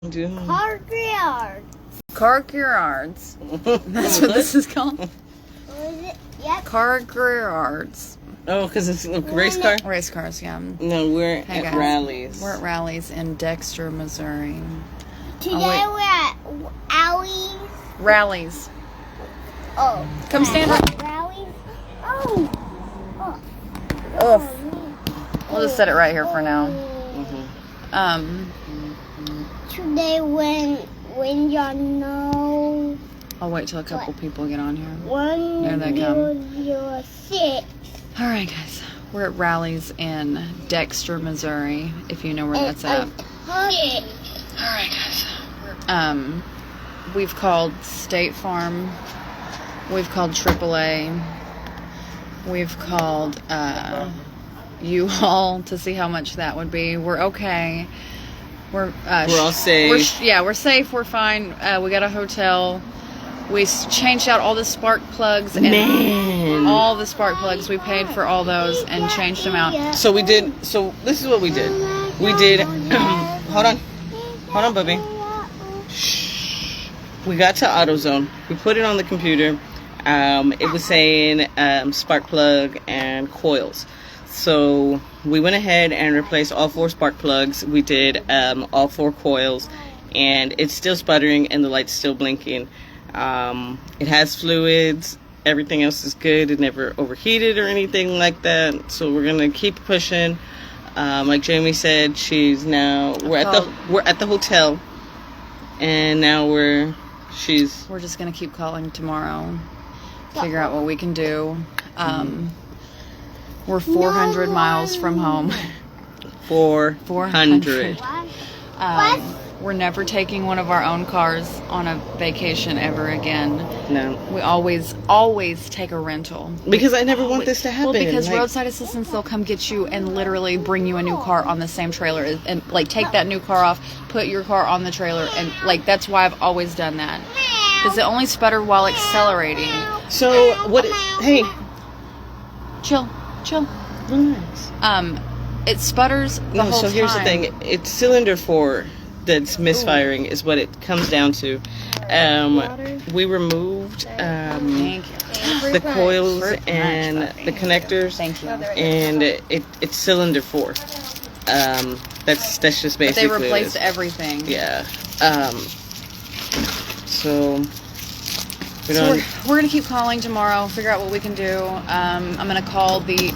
Car yard. Car yards. That's what this is called. What is it? Yep. Car yards. Oh, because it's a race car? Race cars, yeah. No, we're Hey, at guys. rallies. We're at rallies in Dexter, Missouri. Today wait. we're at Allie's. Rallies. Oh. Come stand up. Rallies. Oh. Ugh. We'll just set it right here for now. Mhm. Today when y'all know I'll wait till a couple people get on here. There they 1006. All right, guys. We're at rallies in Dexter, Missouri, if you know where that's at. All right, guys. We've called State Farm. We've called AAA. We've called U-Haul to see how much that would be. We're okay. We're all safe. We're safe. We're fine. We got a hotel. We changed out all the spark plugs and all the spark plugs. We paid for all those and changed them out. So this is what we did. We did, hold on, Bubby. Shh. We got to AutoZone. We put it on the computer. It was saying spark plug and coils. So we went ahead and replaced all 4 spark plugs. We did all 4 coils, and it's still sputtering and the light's still blinking. It has fluids. Everything else is good. It never overheated or anything like that. So we're gonna keep pushing. Like Jamie said, we're at the hotel, and now we're just gonna keep calling tomorrow. Figure out what we can do. We're 400 miles from home. 400. We're never taking one of our own cars on a vacation ever again. No. We always take a rental. Because I never want this to happen. Well, because roadside assistance, they'll come get you and literally bring you a new car on the same trailer and like take that new car off, put your car on the trailer, and like that's why I've always done that. Because it only sputter while accelerating. So hey, Chill. relax. It sputters the whole time. So here's the thing. It's cylinder 4 that's misfiring is what it comes down to. We removed Thank you. the coils and the connectors. Thank you. And it's cylinder 4. That's just basically But they what it replaced is. everything. Yeah. So We're gonna keep calling tomorrow. Figure out what we can do. I'm gonna call the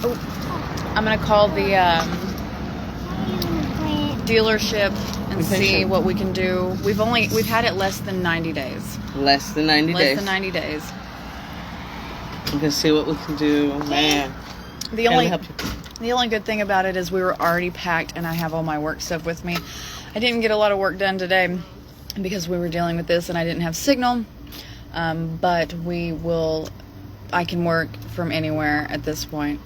dealership and see what we can do. We've had it less than 90 days. Less than 90 days. Less than 90 days. We can see what we can do. Man. The only good thing about it is we were already packed and I have all my work stuff with me. I didn't get a lot of work done today because we were dealing with this and I didn't have signal. But I can work from anywhere at this point.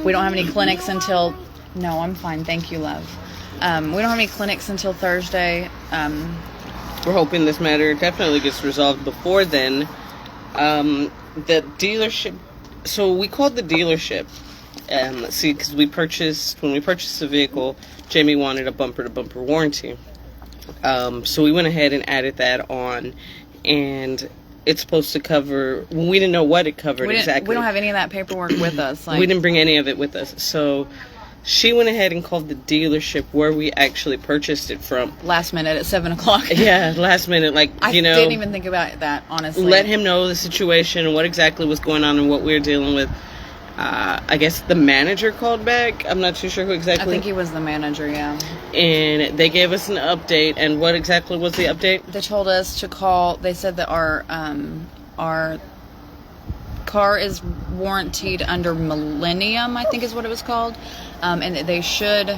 We don't have any clinics until, no, I'm fine. Thank you, love. We don't have any clinics until Thursday. We're hoping this matter definitely gets resolved before then. The dealership, so we called the dealership. Because when we purchased the vehicle, Jamie wanted a bumper-to-bumper warranty. So we went ahead and added that on. And it's supposed to cover. We didn't know what it covered exactly. We don't have any of that paperwork with us. We didn't bring any of it with us. So she went ahead and called the dealership where we actually purchased it from. Last minute at 7:00. Yeah, last minute. I didn't even think about that, honestly. Let him know the situation and what exactly was going on and what we were dealing with. I guess the manager called back. I'm not too sure who exactly. I think he was the manager, yeah. And they gave us an update. And what exactly was the update? They told us to call. They said that our car is warranted under Millennium, I think is what it was called, and that they should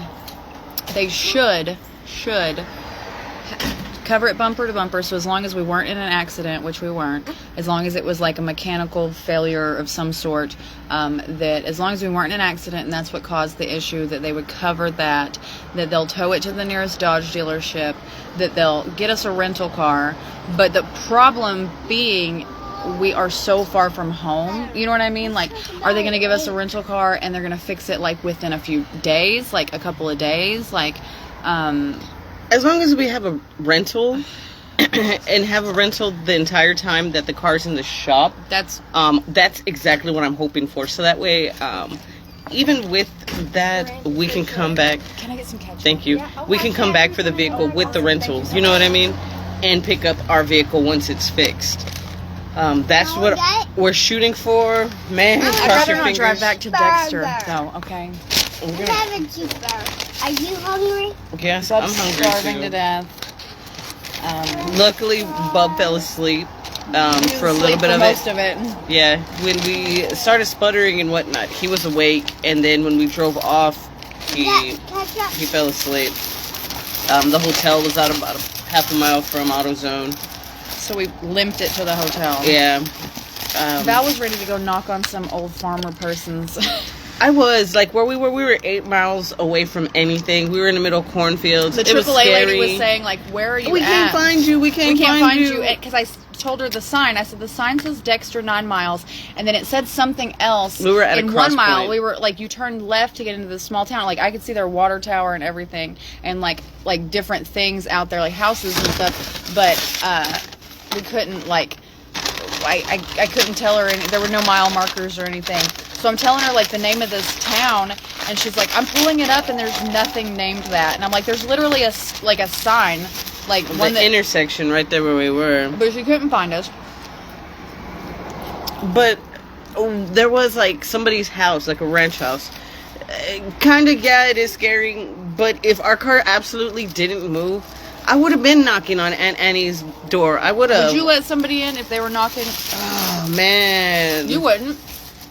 cover it bumper to bumper. So as long as we weren't in an accident, which we weren't, as long as it was like a mechanical failure of some sort, that as long as we weren't in an accident and that's what caused the issue, that they would cover that they'll tow it to the nearest Dodge dealership, that they'll get us a rental car. But the problem being, we are so far from home. You know what I mean? Like, are they going to give us a rental car and they're going to fix it like within a few days, like a couple of days? Like, as long as we have a rental and have a rental the entire time that the car's in the shop, that's exactly what I'm hoping for. So that way, even with that, we can come back. Can I get some ketchup? Thank you. We can come back for the vehicle with the rentals. You know what I mean? And pick up our vehicle once it's fixed. That's what we're shooting for. Man, I'd rather not drive back to Dexter, though. Okay. We have a cheeseburger. Are you hungry? Yes, I'm hungry starving too. to death. Luckily, Bub fell asleep for a little bit of most of it. Yeah, when we started sputtering and whatnot, he was awake, and then when we drove off, he fell asleep. The hotel was out about half a mile from AutoZone, so we limped it to the hotel. Yeah. Val was ready to go knock on some old farmer person's. I was like where we were 8 miles away from anything. We were in the middle of cornfields. The AAA lady was saying, like, where are you We can't find you. We can't find you. Because I told her the sign. I said, the sign says Dexter 9 miles. And then it said something else. We were at in a cross 1 mile. point. We were, like, you turned left to get into the small town. Like, I could see their water tower and everything. And, like different things out there, like houses and stuff. But we couldn't, like... I couldn't tell her there were no mile markers or anything. So I'm telling her like the name of this town, and she's like, I'm pulling it up and there's nothing named that. And I'm like, there's literally a sign, like one the intersection right there where we were. But she couldn't find us. But there was like somebody's house, like a ranch house. Kind of, yeah, it is scary. But if our car absolutely didn't move, I would have been knocking on Aunt Annie's door. I would have. Would you let somebody in if they were knocking? Oh, man. You wouldn't.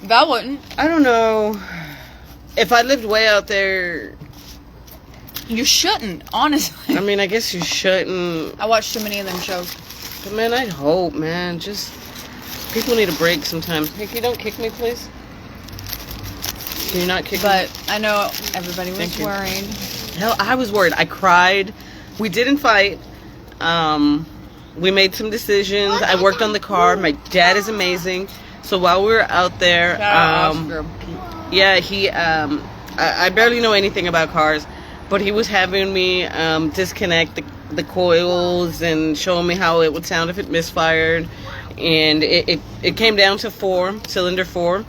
Val wouldn't. I don't know. If I lived way out there... You shouldn't, honestly. I mean, I guess you shouldn't. I watched too many of them shows. But, man, I'd hope, man. Just... People need a break sometimes. Hey, can you don't kick me, please? Can you not kick me? But I know everybody was worried. Hell, I was worried. I cried. We didn't fight. We made some decisions. I worked on the car. My dad is amazing. So while we were out there, yeah, he, I barely know anything about cars, but he was having me disconnect the coils and showing me how it would sound if it misfired. And it came down to cylinder 4.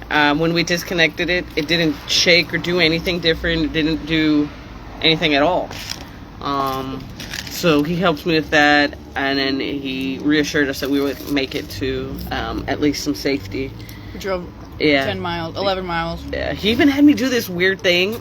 When we disconnected it, it didn't shake or do anything different. It didn't do anything at all. So he helped me with that, and then he reassured us that we would make it to at least some safety. We drove 10 miles, 11 miles. Yeah, he even had me do this weird thing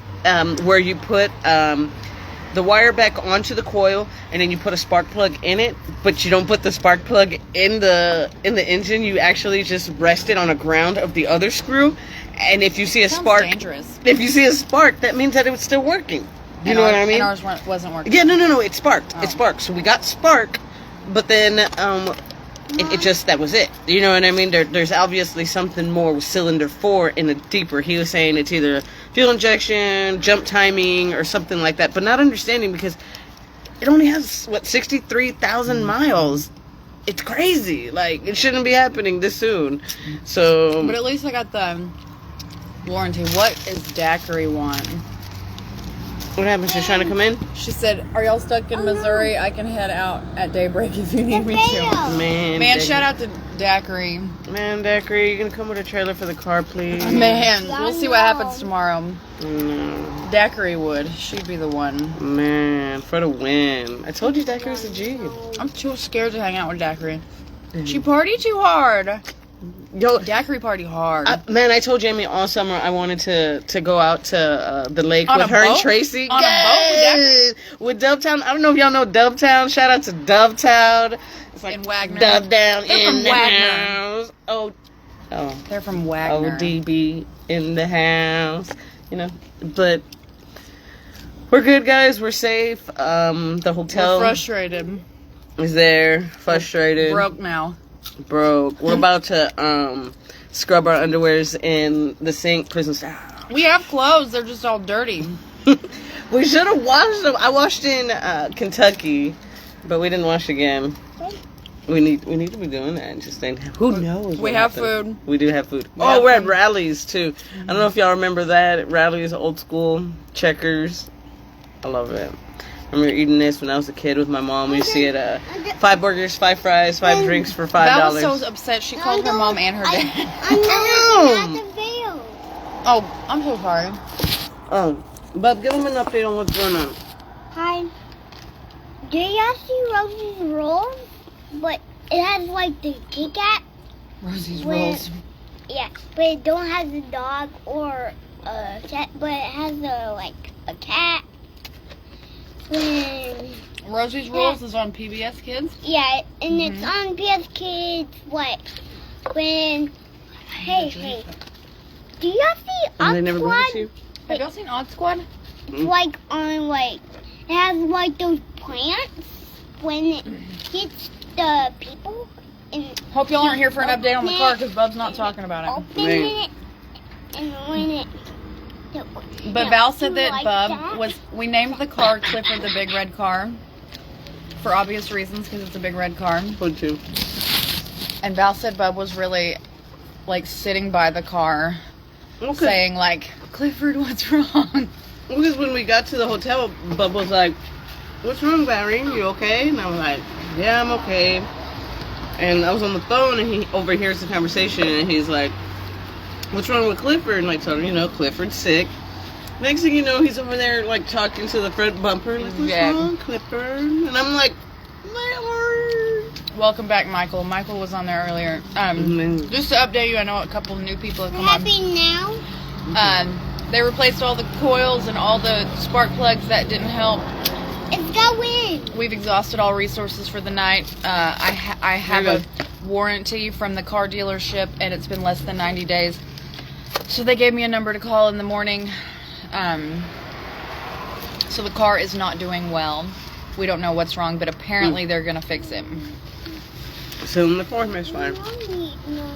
where you put the wire back onto the coil, and then you put a spark plug in it, but you don't put the spark plug in the engine. You actually just rest it on the ground of the other screw, and if you see a spark, dangerous. If you see a spark, that means that it was still working. You know what I mean? And ours wasn't working. Yeah, no, it sparked. It sparked. So we got spark, but then it just, that was it. You know what I mean? There's obviously something more with cylinder 4 in the deeper. He was saying it's either fuel injection, jump timing, or something like that, but not understanding because it only has, 63,000 miles. It's crazy. Like, it shouldn't be happening this soon. So... But at least I got the warranty. What is Daiquiri want? What happened? She's trying to come in? She said, are y'all stuck in Missouri? I can head out at daybreak if you need me to. Man, shout out to Daiquiri. Man, Daiquiri, you gonna come with a trailer for the car, please? Man, we'll see what happens tomorrow. No. Daiquiri would. She'd be the one. Man, for the win. I told you Daiquiri's a G. I'm too scared to hang out with Daiquiri. She partied too hard. Yo, Daiquiri party hard. Man, I told Jamie all summer I wanted to go out to the lake with her and Tracy. On a boat with Dovetown. I don't know if y'all know Dovetown. Shout out to Dovetown. It's like in Wagner. Dovetown in the Wagner. house. Oh. They're from Wagner. ODB in the house. You know, but we're good, guys. We're safe. The hotel. We're frustrated. Is there. Frustrated. Broke now. Broke. We're about to scrub our underwears in the sink. Prison style. We have clothes. They're just all dirty. We should have washed them. I washed in Kentucky, but we didn't wash again. We need to be doing that. Just think, who knows? We have food. We do have food. We're at Rallies too. I don't know if y'all remember that. Rallies, old school Checkers. I love it. remember eating this when I was a kid with my mom. We used to get 5 burgers, 5 fries, 5 drinks for $5. Val was so upset she called her mom and her dad. I'm not at the veil. Oh, I'm so sorry. Oh, Bub, give them an update on what's going on. Hi. Do y'all see Rosie's rolls? But it has like the Kit Kat. Rosie's When- rolls. Yeah, but it don't have the dog or a cat, but it has a cat. When Rosie's rolls is on PBS Kids. yeah, and it's on PS Kids. What? When hey, do y'all see And they never bring it to Squad? you? Have y'all seen Odd Squad? It's like on it has like those plants when it hits the people and Hope y'all aren't here for an update on the car because Bub's not talking about it. open Man. it and when it. But Val said that like Bub that? we named the car Clifford the Big Red Car for obvious reasons because it's a big red car. Would too. And Val said Bub was really like sitting by the car Okay. saying like, Clifford, what's wrong? Because when we got to the hotel, Bub was like, "What's wrong, Barry? You okay?" And I was like, "Yeah, I'm okay." And I was on the phone, and he overhears the conversation, and he's like, "What's wrong with Clifford?" And I told him, Clifford's sick. Next thing you know, he's over there, like, talking to the front bumper, like, "What's Yeah. wrong, Clifford?" And I'm like, "Lord." Welcome back, Michael. Michael was on there earlier. Mhm. Just to update you, I know a couple of new people have come on. Happy now? They replaced all the coils and all the spark plugs. That didn't help. It's going. We've exhausted all resources for the night. I have There a you warranty from the car dealership, and it's been less than 90 days. So they gave me a number to call in the morning. So the car is not doing well. We don't know what's wrong, but apparently they're going to fix it. Cylinder 4 misfire.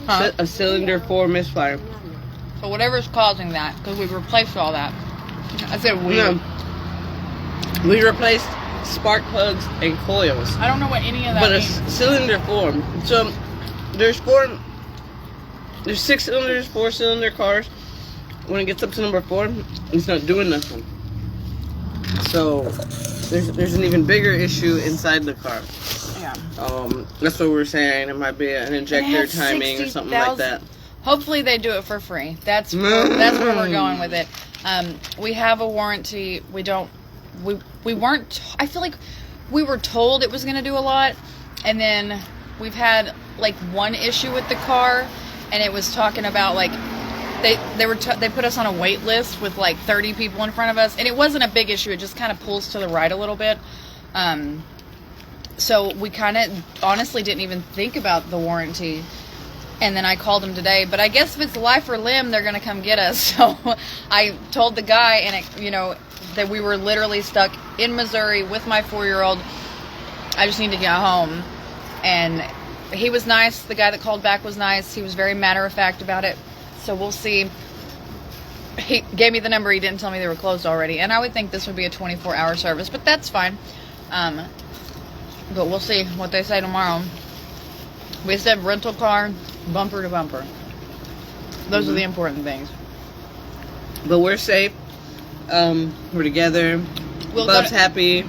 Huh? A cylinder 4 misfire. So whatever's causing that, because we've replaced all that. I said we. No. We replaced spark plugs and coils. I don't know what any of that But a means. cylinder 4. So there's 6 cylinders, 4-cylinder cars. When it gets up to number 4, it's not doing nothing. So there's an even bigger issue inside the car. Yeah. That's what we're saying. It might be an injector has timing or something like 60,000 that. Hopefully they do it for free. That's where we're going with it. We have a warranty. We weren't. I feel like we were told it was going to do a lot, and then we've had like one issue with the car, and it was talking about like they put us on a wait list with like 30 people in front of us, and it wasn't a big issue. It just kind of pulls to the right a little bit. So we kind of honestly didn't even think about the warranty. And then I called them today, but I guess if it's life or limb, they're going to come get us. So I told the guy, and that we were literally stuck in Missouri with my 4-year-old. I just need to get home. And he was nice. The guy that called back was nice. He was very matter-of-fact about it. So we'll see. He gave me the number. He didn't tell me they were closed already. And I would think this would be a 24-hour service, but that's fine. But we'll see what they say tomorrow. We said rental car, bumper to bumper. Those are the important things. But we're safe. We're together. Bub's happy.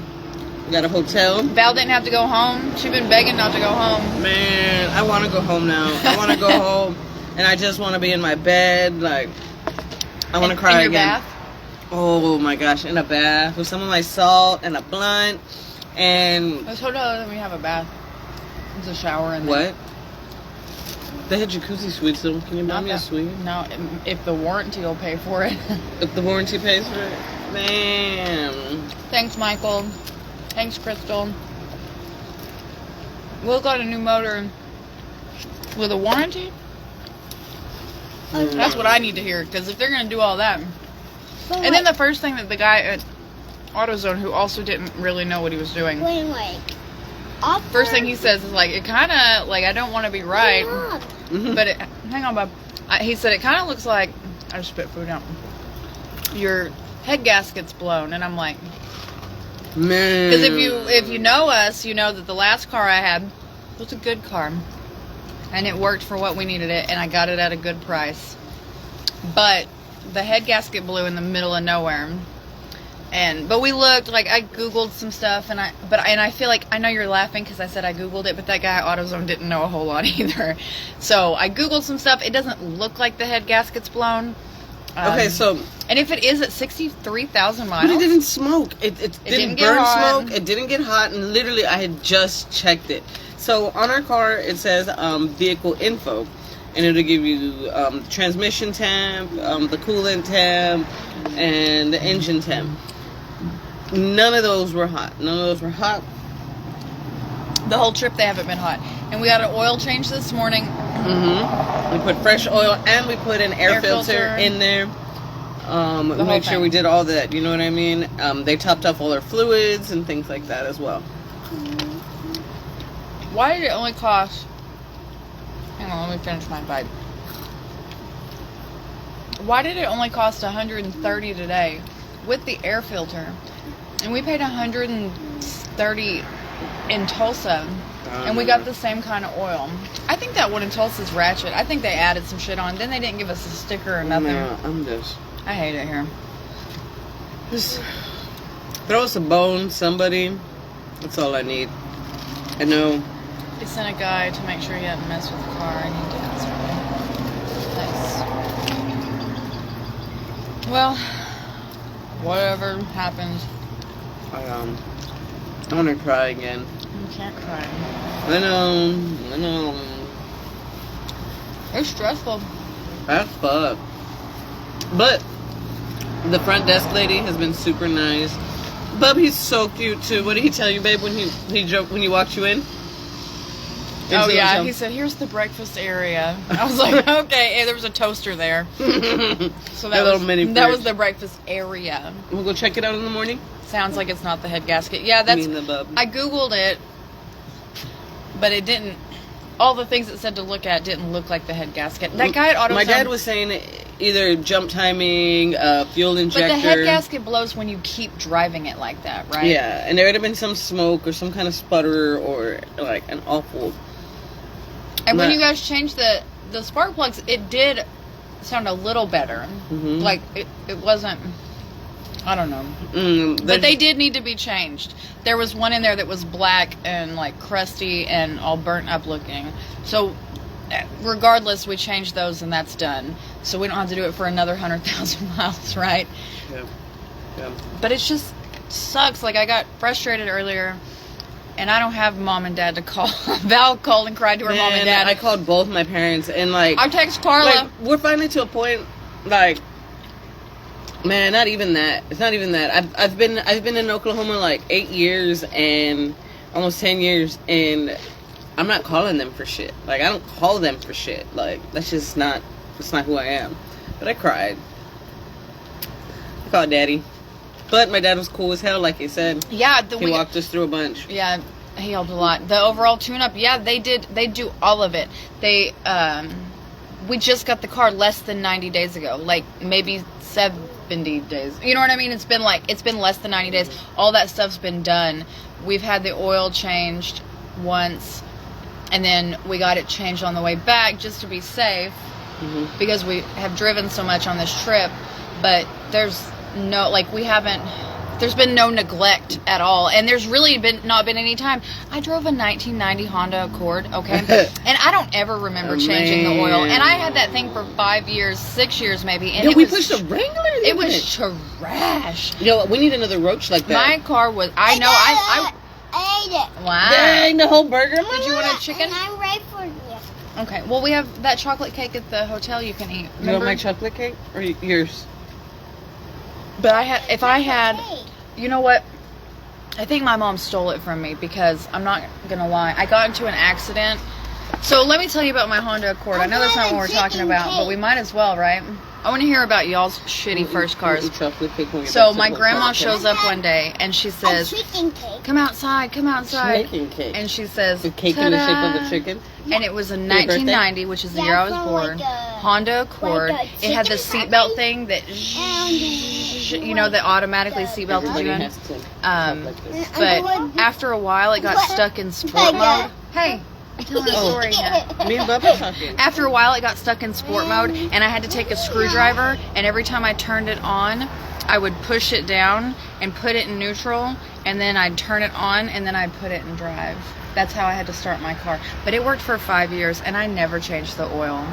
We got a hotel. Val didn't have to go home. She's been begging not to go home. Man, I want to go home now. I want to go home, and I just want to be in my bed. Like, I want to cry in your again. bath? Oh my gosh, in a bath with some of my salt and a blunt and This hotel doesn't even have a bath. There's a shower in there. what? They had jacuzzi suites, so can you buy me a suite? No, if the warranty will pay for it. If the warranty pays for it, man. Thanks, Michael. Thanks, Crystal. Will got a new motor with a warranty. That's what I need to hear, because if they're going to do all that. And then the first thing that the guy at AutoZone, who also didn't really know what he was doing, first thing he says is like, it kind of, like, I don't want to be right, but hang on, Bob. He said it kind of looks like, I just spit food out, your head gasket's blown. And I'm like, Man. because if you know us, you know that the last car I had was a good car, and it worked for what we needed it, and I got it at a good price. But the head gasket blew in the middle of nowhere, But we looked, like, I Googled some stuff, and I feel like, I know you're laughing because I said I Googled it, but that guy at AutoZone didn't know a whole lot either. So I Googled some stuff. It doesn't look like the head gasket's blown. Okay, so... And if it is at 63,000 miles... But it didn't smoke. It didn't burn hot. smoke. It didn't get hot. And literally, I had just checked it. So on our car, it says vehicle info. And it'll give you the transmission temp, the coolant temp, and the engine temp. None of those were hot. None of those were hot. The whole trip, they haven't been hot. And we got an oil change this morning. We put fresh oil, and we put an air filter in there. Make sure we did all that. You know what I mean? They topped off all our fluids and things like that as well. Why did it only cost... Hang on, let me finish my bite. Why did it only cost $130 today with the air filter? And we paid $130 in Tulsa, and we got the same kind of oil. I think that one in Tulsa's ratchet. I think they added some shit on. Then they didn't give us a sticker or nothing. No, I hate it here. Just throw us a bone, somebody. That's all I need. I know. They sent a guy to make sure he hadn't messed with the car, and he did. So. Nice. Well, whatever happens. I want to cry again. You can't cry. I know. It's stressful. That's fuck. But the front desk lady has been super nice. Bub, he's so cute too. What did he tell you, babe, when he joked when he walked you in? Oh yeah, he said, "Here's the breakfast area." I was like, "Okay." Hey, there was a toaster there, so that was the breakfast area. We'll go check it out in the morning. Sounds like it's not the head gasket. Yeah, that's. The bub. I googled it, but it didn't. All the things it said to look at didn't look like the head gasket. That guy at AutoZone. My dad was saying either jump timing, fuel injector. But the head gasket blows when you keep driving it like that, right? Yeah, and there would have been some smoke or some kind of sputter or like an awful. And when you guys changed the spark plugs, it did sound a little better. Mm-hmm. Like it wasn't. I don't know. But they did need to be changed. There was one in there that was black and like crusty and all burnt up looking. So regardless, we changed those and that's done. So we don't have to do it for another 100,000 miles, right? Yeah. But it just sucks. Like I got frustrated earlier and I don't have mom and dad to call. Val called and cried to her mom and dad. I called both my parents and like... I text Carla. Like, we're finally to a point like... Man, not even that. It's not even that. I've been in Oklahoma like 8 years and almost 10 years, and I'm not calling them for shit. Like I don't call them for shit. Like that's not who I am. But I cried. I called Daddy, but my dad was cool as hell. Like he said, yeah, he walked us through a bunch. Yeah, he helped a lot. The overall tune-up, yeah, they do all of it. They we just got the car less than 90 days ago, like maybe 70 days. You know what I mean? It's been less than 90 days. All that stuff's been done. We've had the oil changed once, and then we got it changed on the way back just to be safe, because we have driven so much on this trip. But there's been no neglect at all, and there's really not been any time. I drove a 1990 Honda Accord, okay, and I don't ever remember changing the oil, and I had that thing for 5 years, 6 years maybe, and we pushed a Wrangler. It was trash. You know what? We need another roach like that. My car was. I ate it. Wow. Dang, the whole burger. Did you want a chicken? And I'm ready for you. Okay. Well, we have that chocolate cake at the hotel you can eat. You want my chocolate cake or yours? But if I had, you know what? I think my mom stole it from me, because I'm not gonna lie, I got into an accident. So let me tell you about my Honda Accord. I know that's not what we're talking about, but we might as well, right? I want to hear about y'all's shitty first cars. So my grandma shows up one day and she says, "Come outside, come outside." Making cake. And she says, "The cake in the shape of the chicken." And it was a 1990, which is the year I was born, Honda Accord. It had the seatbelt thing that, you know, that automatically seatbelted you in. But after a while, it got stuck in sport mode. Hey, I'm telling a story here. Me and Bubba talking. After a while, it got stuck in sport mode, and I had to take a screwdriver, and every time I turned it on, I would push it down and put it in neutral, and then I'd turn it on, and then I'd put it in drive. That's how I had to start my car. But it worked for 5 years, and I never changed the oil.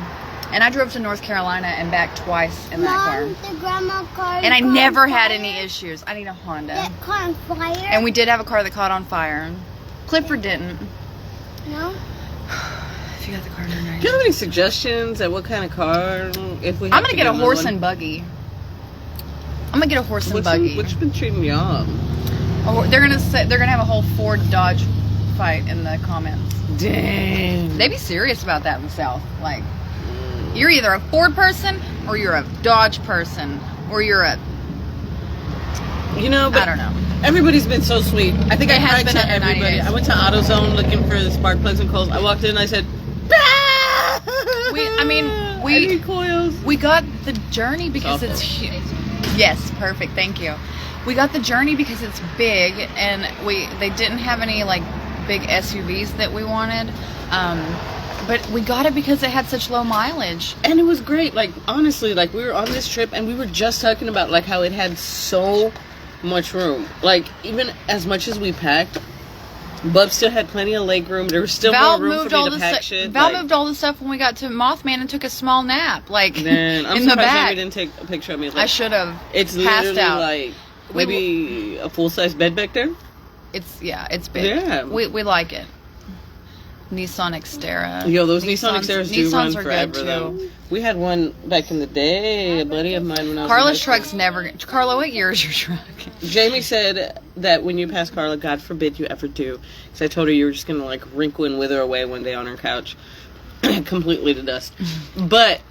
And I drove to North Carolina and back twice in that car. The grandma car. And I never had any issues. I need a Honda. That caught on fire. And we did have a car that caught on fire. Clifford didn't. No. If you got the car number. Do you have any suggestions at what kind of car? If we, I'm gonna get a horse and buggy. I'm gonna get a horse and buggy. What's been treating you on? Oh, they're gonna have a whole Ford Dodge fight in the comments. Dang. They be serious about that in the South. Like, you're either a Ford person or you're a Dodge person or you're a. You know, but I don't know. Everybody's been so sweet. I think It I has cried been to under 90 everybody. days. I went to AutoZone looking for the spark plugs and coils. I walked in and I said, I need coils. We got the Journey because Awful. it's huge. Yes, perfect. Thank you. We got the Journey because it's big, and they didn't have any like big SUVs that we wanted. But we got it because it had such low mileage. And it was great. Like, honestly, like, we were on this trip and we were just talking about, like, how it had so much room. Like, even as much as we packed, Bub still had plenty of leg room. There was still Val more room moved for all me to the pack shit. Val like, moved all the stuff when we got to Mothman and took a small nap, like man, I'm in the surprised back. we didn't take a picture of me. Like, I should have. it's passed literally out. like maybe a full-size bed back there. It's big. Yeah. We like it. Nissan Xterra. Yo, those Nissan Xterras do run Nissans are forever, good though. too. We had one back in the day, a buddy of mine when I was Carla's in high truck's never. Carla, what year is your truck? school. Jamie said that when you pass Carla, God forbid you ever do. Because I told her you were just going to, like, wrinkle and wither away one day on her couch. Completely to dust. But,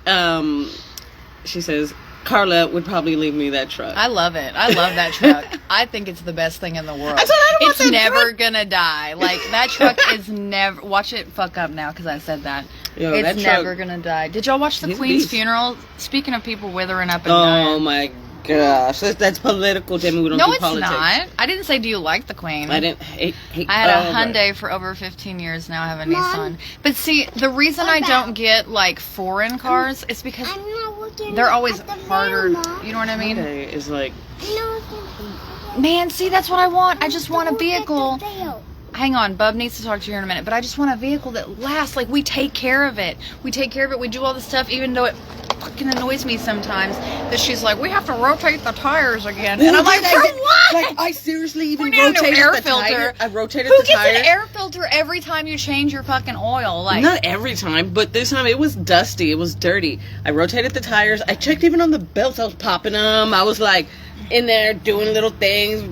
she says, Carla would probably leave me that truck. I love it. I love that truck. I think it's the best thing in the world. I said I don't want It's that never truck. gonna die. Like, that truck is never. Watch it fuck up now because I said that. Yo, It's that truck- never gonna die. Did y'all watch the He's a Queen's beast. funeral? Speaking of people withering up and Oh, dying. my gosh. That's political, Jamie. We don't No, do it's politics. not. I didn't say, do you like the Queen? I didn't hate. I had a oh, right. Hyundai for over 15 years. Now I have a Mom. Nissan. But see, the reason I don't get like foreign cars is because I'm not looking they're always at the harder. mail, Mom. You know what I mean? Hyundai is like, I'm not looking Man, see, that's what I want. I just want a Look at the vehicle. mail. Hang on, Bub needs to talk to you in a minute, but I just want a vehicle that lasts. Like, we take care of it. We take care of it. We do all the stuff, even though it fucking annoys me sometimes that she's like, we have to rotate the tires again. And I'm like, for what? Like, I seriously even We need a new rotated air the filter. tire. I rotated Who the gets tire. an air filter every time you change your fucking oil? Like, Not every time, but this time it was dusty. It was dirty. I rotated the tires. I checked even on the belts. I was popping them. I was like in there doing little things,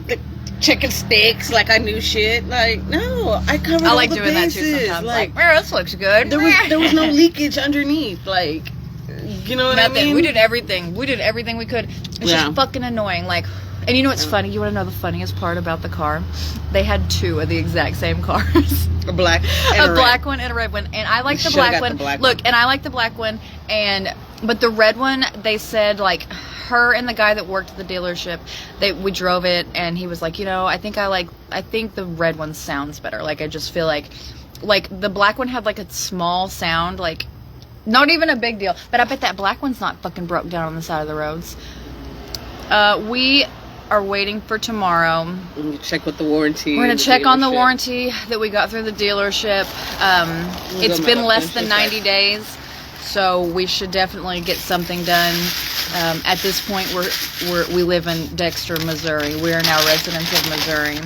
chicken sticks, like I knew shit. Like, no, I covered I all like the doing bases. that too sometimes. Like, Like, this looks good. there was no leakage underneath. Like, you know what Nothing. I mean? We did everything. We did everything we could. It's Yeah. just fucking annoying. Like, and you know what's funny? You want to know the funniest part about the car? They had two of the exact same cars. a black, and A red. black one and a red one. And I like the Should've black got one. the black Look, and I like the black one. But the red one, they said, like, her and the guy that worked at the dealership, we drove it, and he was like, you know, I think the red one sounds better. Like, I just feel like the black one had like a small sound, like, not even a big deal. But I bet that black one's not fucking broke down on the side of the roads. We are waiting for tomorrow. We'll check with the warranty. We're gonna check on the dealership. warranty that we got through the dealership. It's got my been less than definition 90 check. days, so we should definitely get something done. At this point, we live in Dexter, Missouri. We are now residents of Missouri.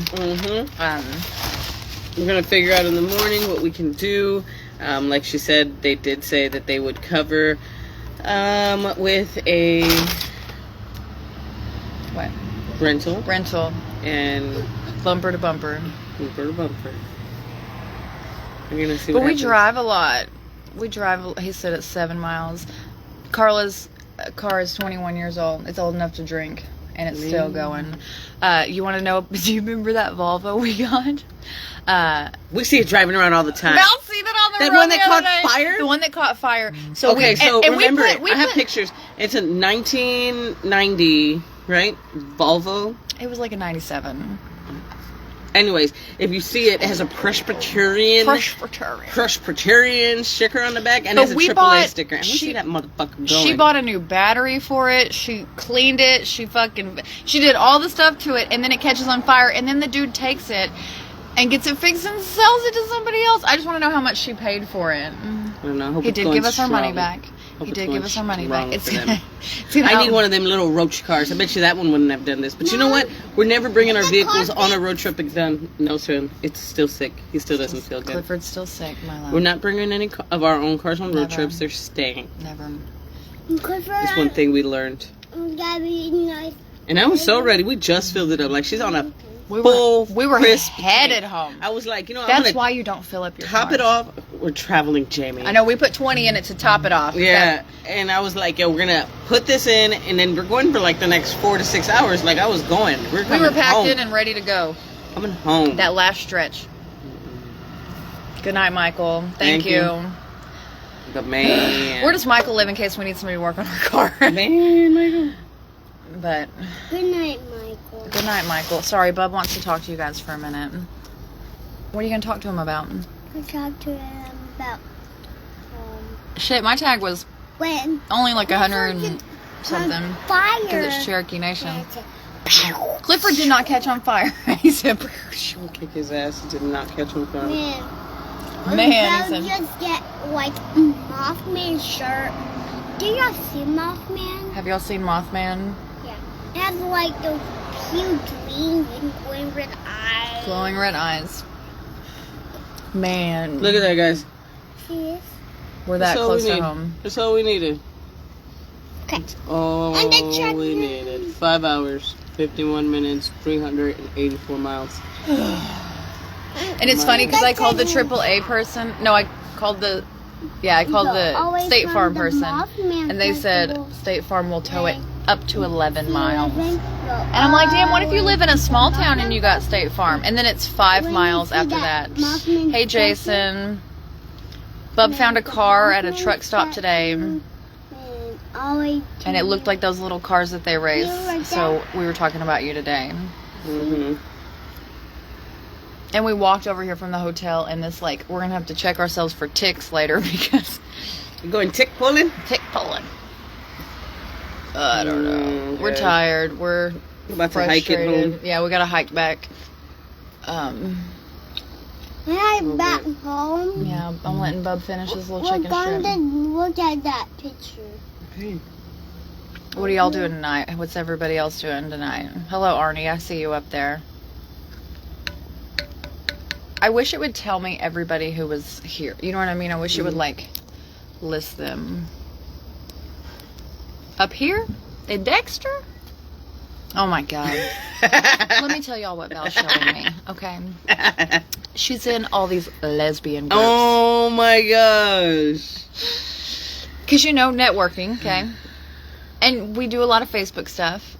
We're gonna figure out in the morning what we can do. Like she said, they did say that they would cover with a What? rental And bumper to bumper. bumper to bumper. We're gonna see. But what we happens. drive a lot. We drive. He said it's 7 miles. Carla's car is 21 years old. It's old enough to drink, and it's still going. You want to know? Do you remember that Volvo we got? We see it driving around all the time. Mel seen it on the That road one that the other caught day. fire? The one that caught fire. So Okay, we, so and remember we it. put, we I have put- pictures. It's a 1990, right? Volvo. It was like a 97. Anyways, if you see it, it has a Presbyterian sticker on the back, and But it's a we AAA bought- sticker. And we she- see that motherfucker going. She bought a new battery for it. She cleaned it. She did all the stuff to it, and then it catches on fire, and then the dude takes it and gets it fixed and sells it to somebody else. I just want to know how much she paid for it. I don't know. I hope He it's did going give us our money strong. back. Hope He it's did going give us our money strong back. for them. I need one of them little roach cars. I bet you that one wouldn't have done this. But you know what? We're never bringing our vehicles on a road trip again. No, son. It's still sick. He still doesn't feel good. Clifford's still sick, my love. We're not bringing any of our own cars on road Never. trips. They're staying. Never. It's one thing we learned. And I was so ready. We just filled it up. Like, she's on a We full, were crisp headed tank. home. I was like, you know, I'm That's going to why you don't fill up your top cars. it off. We're traveling, Jamie. I know we put 20 in it to top it off. Yeah, and I was like, yo, we're gonna put this in, and then we're going for like the next 4 to 6 hours. Like I was going, We coming were packed home. in and ready to go. Coming home. That last stretch. Good night, Michael. Thank Thank you. you. The man. Where does Michael live in case we need somebody to work on our car? Man, Michael. But Good night, Michael. good night, Michael. Sorry, Bub wants to talk to you guys for a minute. What are you gonna talk to him about? I talked to him about Shit, my tag was when only like 100 and something fire. because it's Cherokee Nation. Pew. Clifford did not catch on fire. He said, We'll kick his ass. He did not catch him fire. Man, I'll he said- just get like Mothman shirt. Do y'all see Mothman? "Have y'all seen Mothman? Yeah. It has like those huge wings and glowing red eyes. Glowing red eyes." Man, Look at that, guys. See this? we're that That's all close we to need. home. That's all we needed. Okay. All And the check- we needed. 5 hours, 51 minutes, 384 miles. And it's funny because I called the AAA person. No, I called the State Farm person, and they said State Farm will tow it up to 11 miles. And I'm like, damn, what if you live in a small town and you got State Farm? And then it's 5 miles after that. Hey, Jason. Bub found a car at a truck stop today, and it looked like those little cars that they race. So we were talking about you today. Mm-hmm. And we walked over here from the hotel, and this, like, we're going to have to check ourselves for ticks later because You going tick pulling? tick pulling. I don't know. We're Okay. tired. We're About to hike it frustrated. home. Yeah, we got to hike back. When I'm back home, Yeah, I'm letting Bub finish his little we're chicken going strip. to look at that picture. Okay. What are y'all doing tonight? What's everybody else doing tonight? Hello, Arnie. I see you up there. I wish it would tell me everybody who was here. You know what I mean? I wish it would, like, list them. Up here? In Dexter? Oh, my God. Let me tell y'all what Val's showing me, okay? She's in all these lesbian groups. Oh my gosh. Because, you know, networking, okay? And we do a lot of Facebook stuff.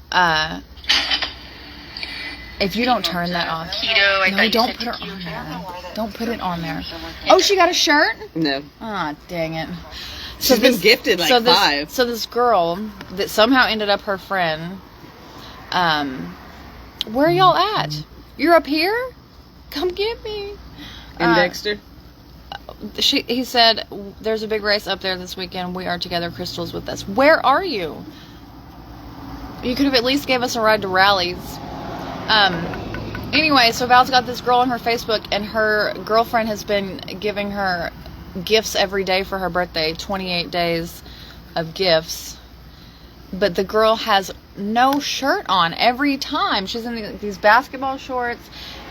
If you don't turn that off. No, don't put her on there. Don't put it on there. Oh, she got a shirt? No. Ah, dang it. She's been gifted like 5. So this girl that somehow ended up her friend, where are y'all at? You're up here? Come get me. And Dexter? He said, there's a big race up there this weekend. We are together. Crystal's with us. Where are you? You could have at least gave us a ride to rallies. Anyway, so Val's got this girl on her Facebook, and her girlfriend has been giving her gifts every day for her birthday, 28 days of gifts. But the girl has no shirt on every time. She's in these basketball shorts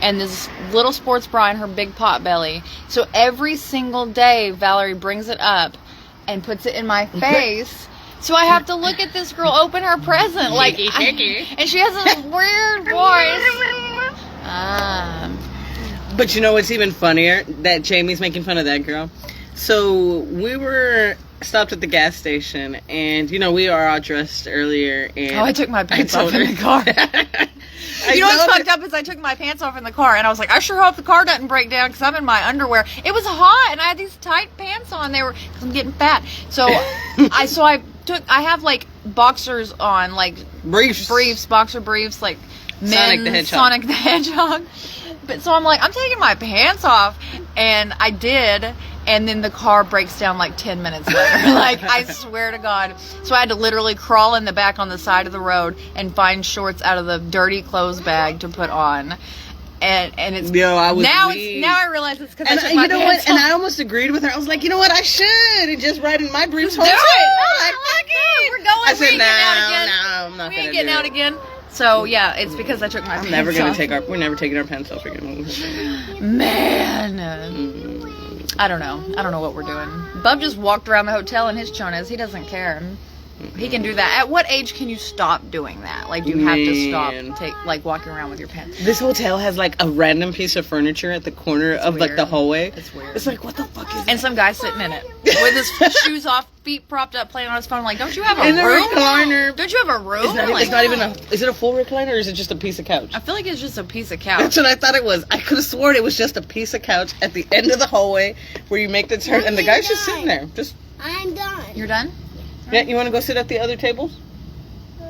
and this little sports bra and her big pot belly. So every single day, Valerie brings it up and puts it in my face. So I have to look at this girl open her present, like, and she has a weird voice. But you know what's even funnier? That Jamie's making fun of that girl. So we were stopped at the gas station, and you know we are all dressed earlier. And I took my pants off in the car. You know what's fucked up is I took my pants off in the car, and I was like, I sure hope the car doesn't break down because I'm in my underwear. It was hot, and I had these tight pants on. They were, because I'm getting fat. So I have like boxers on, like briefs, boxer briefs, like Sonic the Hedgehog. Sonic the Hedgehog. But so I'm like, I'm taking my pants off, and I did, and then the car breaks down like 10 minutes later. Like, I swear to God. So I had to literally crawl in the back on the side of the road and find shorts out of the dirty clothes bag to put on. And it's now I realize it's because I took my pants off. And I almost agreed with her. I was like, you know what, I should. And just ride in my briefs home. Do it. Like, fuck it. We're going. I said, we ain't getting out again. No, I'm not we ain't getting out again. So yeah, it's because I took my pants off. We're never taking our pants off again. Man. I don't know what we're doing. Bub just walked around the hotel in his chonas. He doesn't care. He can do that. At what age can you stop doing that? Like, you have to stop walking around with your pants. This hotel has like a random piece of furniture at the corner of like the hallway. It's weird. It's like, what the fuck is that? And some guy sitting in it with his shoes off, feet propped up, playing on his phone. Like, don't you have a room? Recliner. Don't you have a room? It's not even is it a full recliner or is it just a piece of couch? I feel like it's just a piece of couch. That's what I thought it was. I could have sworn it was just a piece of couch at the end of the hallway where you make the turn, and the guy's just sitting there. I'm done. You're done? Yeah, you want to go sit at the other tables? No.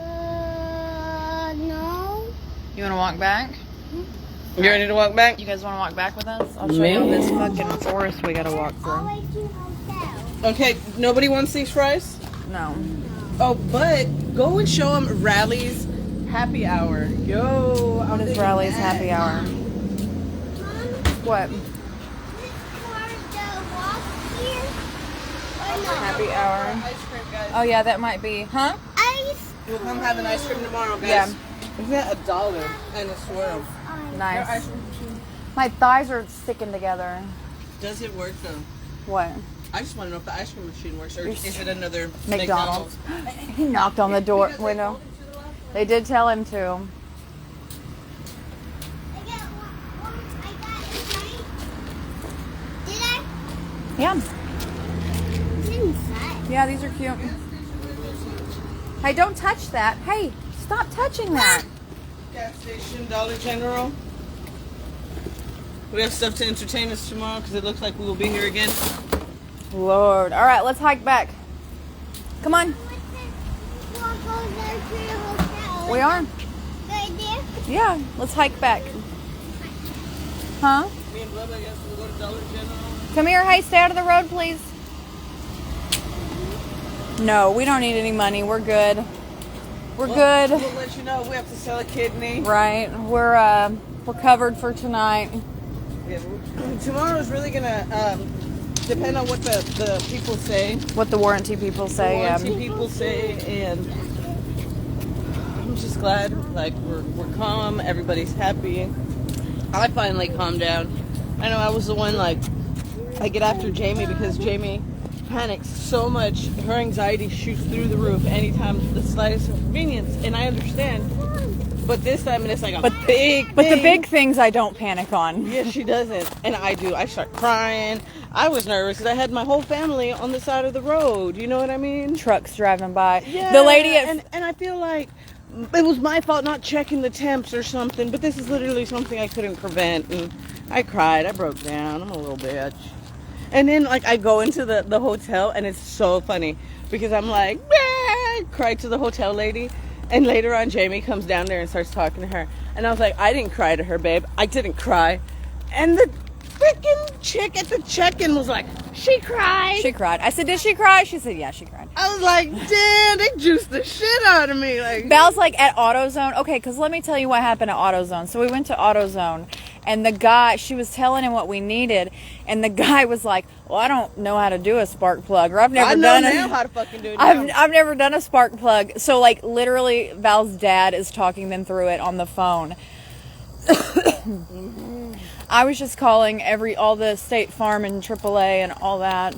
You want to walk back? You ready to walk back? You guys want to walk back with us? I'll show you this fucking forest we gotta walk through. Okay, nobody wants these fries? No. Oh, but go and show them Rally's happy hour. Yo, What is Rally's happy hour? What? Happy hour. Ice cream, guys. Oh yeah, that might be. Huh? Ice. We'll come have an ice cream tomorrow, guys. Yeah. Isn't that $1 and a swirl? Nice. Ice cream machine. My thighs are sticking together. Does it work though? What? I just want to know if the ice cream machine works or is it another McDonald's. He knocked on the door window. They did tell him to. Did I? Yeah. Inside. Yeah, these are cute. Hey, don't touch that. Hey, stop touching that. Gas station, Dollar General. We have stuff to entertain us tomorrow because it looks like we will be here again. Lord. All right, let's hike back. Come on. We are. Right there? Yeah, let's hike back. Huh? Me and Bubba, I guess we'll go to Dollar General. Come here. Hey, stay out of the road, please. No, we don't need any money. We're good. We're good. We'll let you know if we have to sell a kidney. Right. We're covered for tonight. Yeah, tomorrow is really gonna depend on what the people say. What the warranty people say. Warranty people say, and I'm just glad. Like we're calm. Everybody's happy. I finally calmed down. I know I was the one like I get after Jamie because Jamie panics so much. Her anxiety shoots through the roof anytime the slightest inconvenience, and I understand. But this time it's like big But the big things I don't panic on. Yeah, she doesn't, and I do. I start crying. I was nervous because I had my whole family on the side of the road. You know what I mean? Trucks driving by. Yeah. The lady at and I feel like it was my fault not checking the temps or something. But this is literally something I couldn't prevent, and I cried. I broke down. I'm a little bitch. And then like I go into the hotel, and it's so funny because I'm like, cried to the hotel lady. And later on, Jamie comes down there and starts talking to her. And I was like, I didn't cry to her, babe. I didn't cry. And the freaking chick at the check-in was like, she cried. She cried. I said, did she cry? She said, yeah, she cried. I was like, damn, they juiced the shit out of me. Like, Val's like at AutoZone. Okay, because let me tell you what happened at AutoZone. So we went to AutoZone, and the guy, she was telling him what we needed, and the guy was like, well, I don't know how to do a spark plug, or I've never done now it. how to fucking do it now. I've never done a spark plug. So like literally Val's dad is talking them through it on the phone. I was just calling all the State Farm and AAA and all that.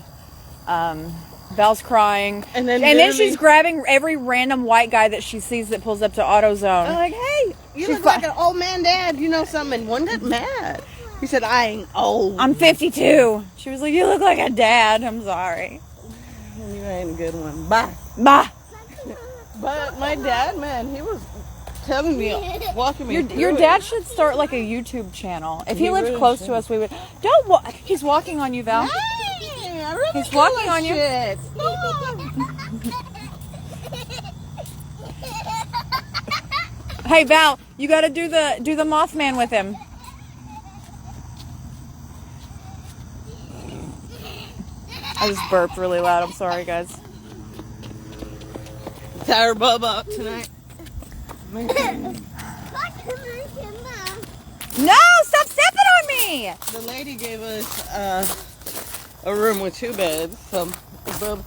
Val's crying. And then she's grabbing every random white guy that she sees that pulls up to AutoZone. I'm like, hey, you look like an old man dad. You know something? And one got mad. He said, I ain't old. I'm 52. She was like, you look like a dad. I'm sorry. You ain't a good one. Bye. Bye. But my dad, man, he was telling me, walking me through Your it. dad should start like a YouTube channel. If he lived really close should. to us, we would. Don't walk. He's walking on you, Val. Hey, I really He's feel walking like on you. shit. Hey, Val, you got to do the Mothman with him. I just burped really loud. I'm sorry, guys. Tire Bub out tonight. No, stop stepping on me. The lady gave us a room with 2 beds. So, Bub.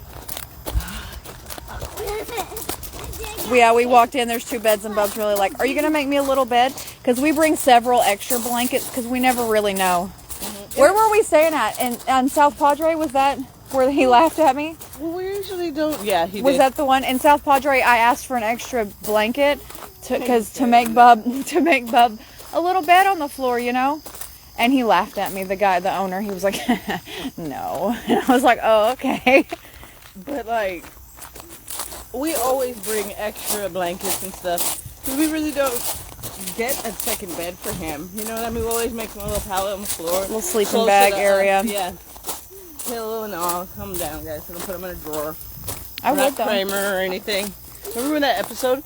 Yeah, we walked in. There's 2 beds, and Bub's really like, "Are you gonna make me a little bed?" Because we bring several extra blankets because we never really know. Where were we staying at? In South Padre? Was that where he laughed at me? Well, we usually don't. Yeah, he Was did. that the one in South Padre? I asked for an extra blanket to make Bub a little bed on the floor, you know. And he laughed at me. The owner, he was like, "No." And I was like, "Oh, okay." But like, we always bring extra blankets and stuff because we really don't get a second bed for him. You know what I mean? We always make him a little pallet on the floor, Little sleeping closer bag to area. us. Yeah, pillow and all. Come down, guys. So don't put him in a drawer. I We're would not though. Kramer or anything. Remember that episode?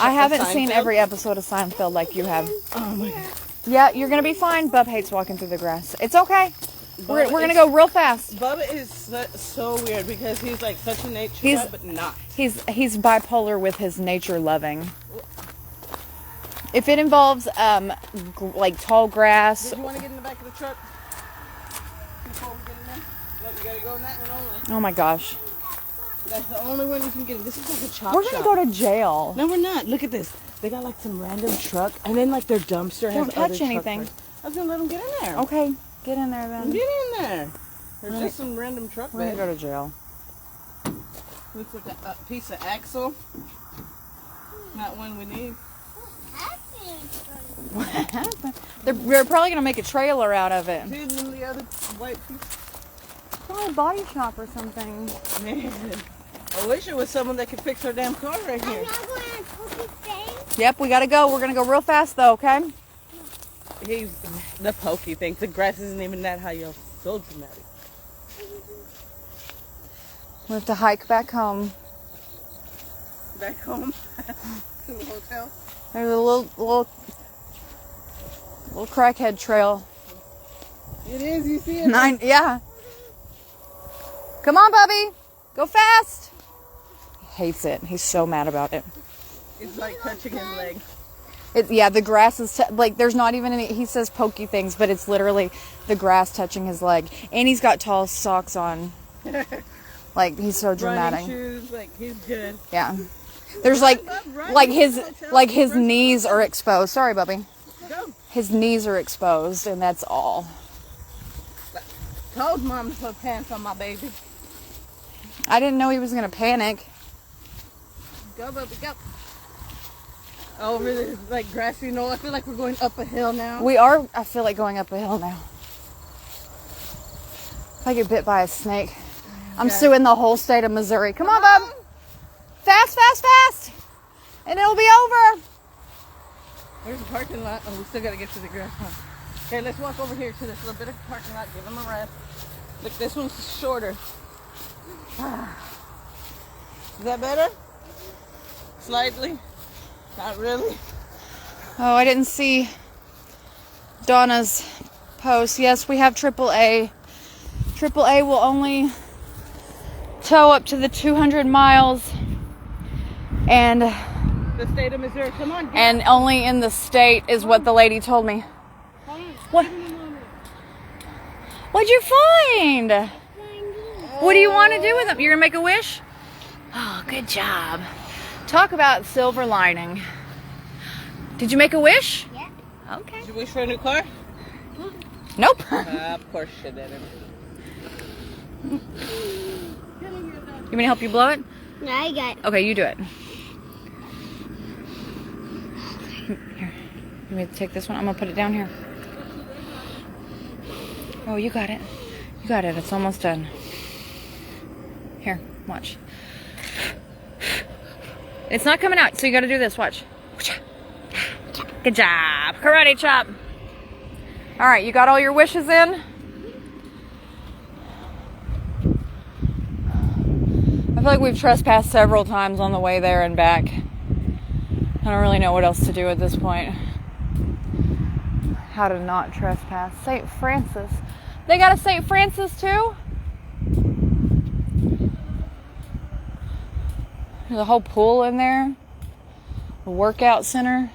I haven't seen Seinfeld? every episode of Seinfeld like you have. Oh my god. Yeah, you're gonna be fine. Bub hates walking through the grass. It's okay. We're Bub gonna is- go real fast. Bubba is so weird because he's like such a nature He's- guy, but not. He's bipolar with his nature loving. If it involves like tall grass. Did you want to get in the back of the truck before we get in there? Look, you gotta go in that one only. Oh my gosh. That's the only one you can get in. This is like a chop We're shop. gonna go to jail. No, we're not. Look at this. They got like some random truck, and then like their dumpster has Don't touch other truck anything. parts. I was gonna let them get in there. Okay, get in there then. Get in there. There's Right. just some random truck We're gonna bed. go to jail. Looks like a piece of axle. Not one we need. What happened? They're probably gonna make a trailer out of it. Hidden in the other white piece. Probably a body shop or something. Man, I wish it was someone that could fix our damn car right I'm here. not going to Pokey thing. Yep, we gotta go. We're gonna go real fast though, okay? He's the pokey thing. The grass isn't even that high, y'all. So dramatic. We have to hike back home. Back home to the hotel. There's a little crackhead trail. It is. You see it? Yeah. Come on, Bubby. Go fast. He hates it. He's so mad about it. It's like touching his leg. Yeah, the grass is like there's not even any. He says pokey things, but it's literally the grass touching his leg, and he's got tall socks on. Like he's so dramatic. Running shoes, like he's good. Yeah. There's like his knees are exposed. Sorry, Bubby. Go. His knees are exposed, and that's all. Told mom to put pants on my baby. I didn't know he was gonna panic. Go, baby, go. Over this like grassy knoll. I feel like we're going up a hill now. We are. I feel like going up a hill now. If I get bit by a snake, I'm suing the whole state of Missouri. Come on, Bub. Fast, fast, fast, and it'll be over. There's a parking lot. Oh, we still gotta get to the grass. Huh? Okay, let's walk over here to this little bit of parking lot. Give him a rest. Look, this one's shorter. Is that better? Slightly. Not really. Oh, I didn't see Donna's post. Yes, we have AAA. AAA will only tow up to the 200 miles, and The state of Missouri. Come on. and only in the state is what the lady told me. What? What'd you find? What do you want to do with them? You're gonna make a wish? Oh, good job. Talk about silver lining. Did you make a wish? Yeah. Okay. Did you wish for a new car? Nope. Of course you didn't. You want me to help you blow it? No, I got Okay, you do it. Here. You want me to take this one? I'm gonna put it down here. Oh, you got it. You got it. It's almost done. Here, watch. It's not coming out, so you gotta do this. Watch. Good job. Karate chop. All right, you got all your wishes in? I feel like we've trespassed several times on the way there and back. I don't really know what else to do at this point. How to not trespass. St. Francis. They got a St. Francis too? There's a whole pool in there. A workout center.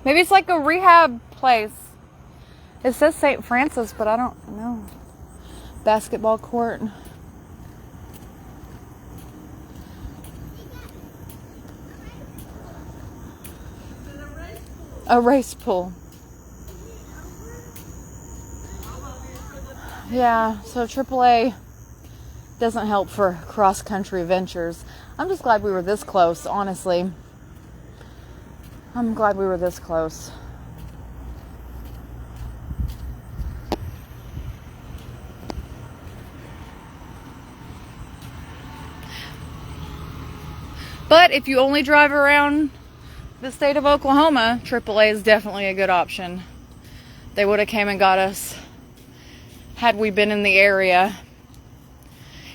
Maybe it's like a rehab place. It says St. Francis, but I don't know. Basketball court. A race pool. Yeah, so AAA doesn't help for cross-country ventures. I'm just glad we were this close, honestly. I'm glad we were this close. But if you only drive around the state of Oklahoma, AAA is definitely a good option. They would have came and got us had we been in the area.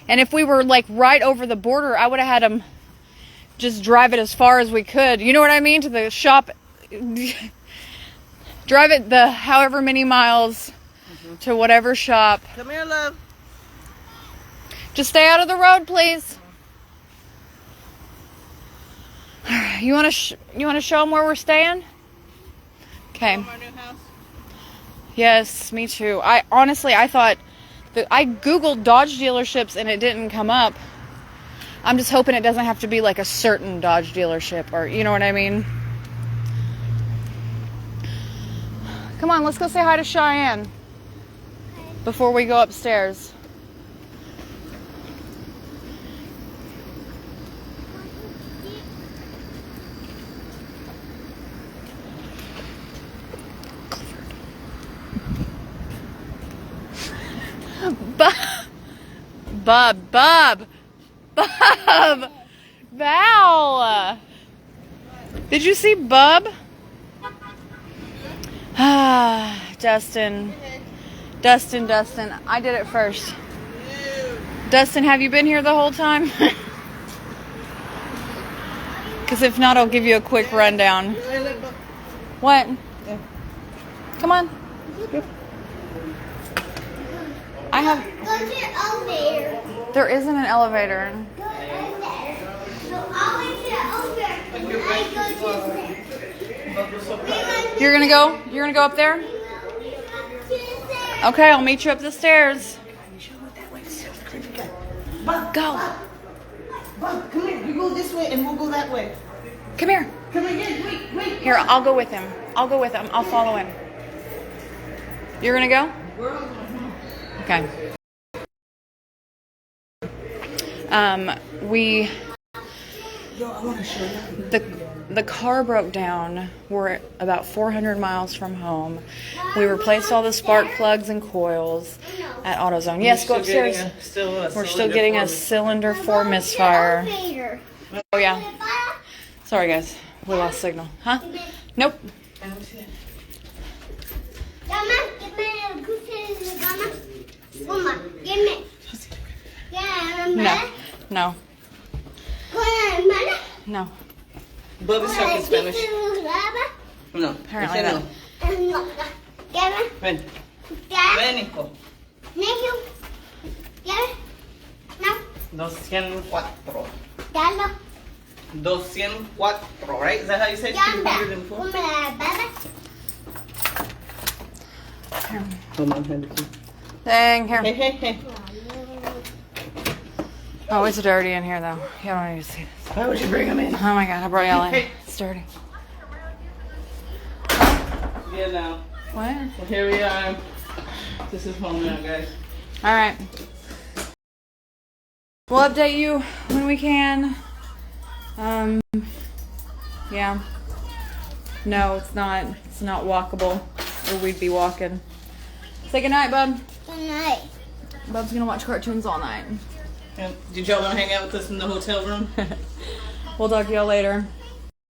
And if we were like right over the border, I would have had them just drive it as far as we could. You know what I mean? To the shop. Drive it the however many miles to whatever shop. Come here, love. Just stay out of the road, please. You want to show them where we're staying? Okay. Our new house. Yes, me too. I thought that I Googled Dodge dealerships and it didn't come up. I'm just hoping it doesn't have to be like a certain Dodge dealership, or you know what I mean? Come on, let's go say hi to Cheyenne before we go upstairs. Bub, Val, did you see Bub? Dustin, I did it first. Dustin, have you been here the whole time? Because if not, I'll give you a quick rundown. What? Come on. I have. Go to the elevator. There isn't an elevator. Go in there. So I'll wait to the elevator. I go to there. You're gonna go? You're gonna go up there? Okay, I'll meet you up the stairs. Bub, Go. Bub, come here. You go this way and we'll go that way. Come here. Come again. Wait. Here, I'll go with him. I'll follow him. You're gonna go? Okay. Yo, I want to show you. The car broke down. We're about 400 miles from home. We replaced all the spark plugs and coils at AutoZone. Yes, go upstairs. We're still getting a cylinder 4 misfire. Elevator. Oh yeah. Sorry guys, we lost signal. Huh? Nope. Mama, give me a cushion, Mama. Mama, give me. Yeah, Mama. No. Mama. No. Bub is talking Spanish. No. Apparently ese not. no. Ven. Ven, hijo. 204. 204, right? Is that how you say 204? Hold on, hand it to me. Dang, here. Hey. Oh, it's dirty in here though. You don't need to see this. Why would you bring him in? Oh my god, I brought y'all in. It's dirty. Yeah, now. What? Well, here we are. This is home now, guys. Alright. We'll update you when we can. Yeah. No, it's not. It's not walkable. Or we'd be walking. Say goodnight, Bub. Good night. Bub's gonna watch cartoons all night. Did y'all want to hang out with us in the hotel room? We'll talk to y'all later.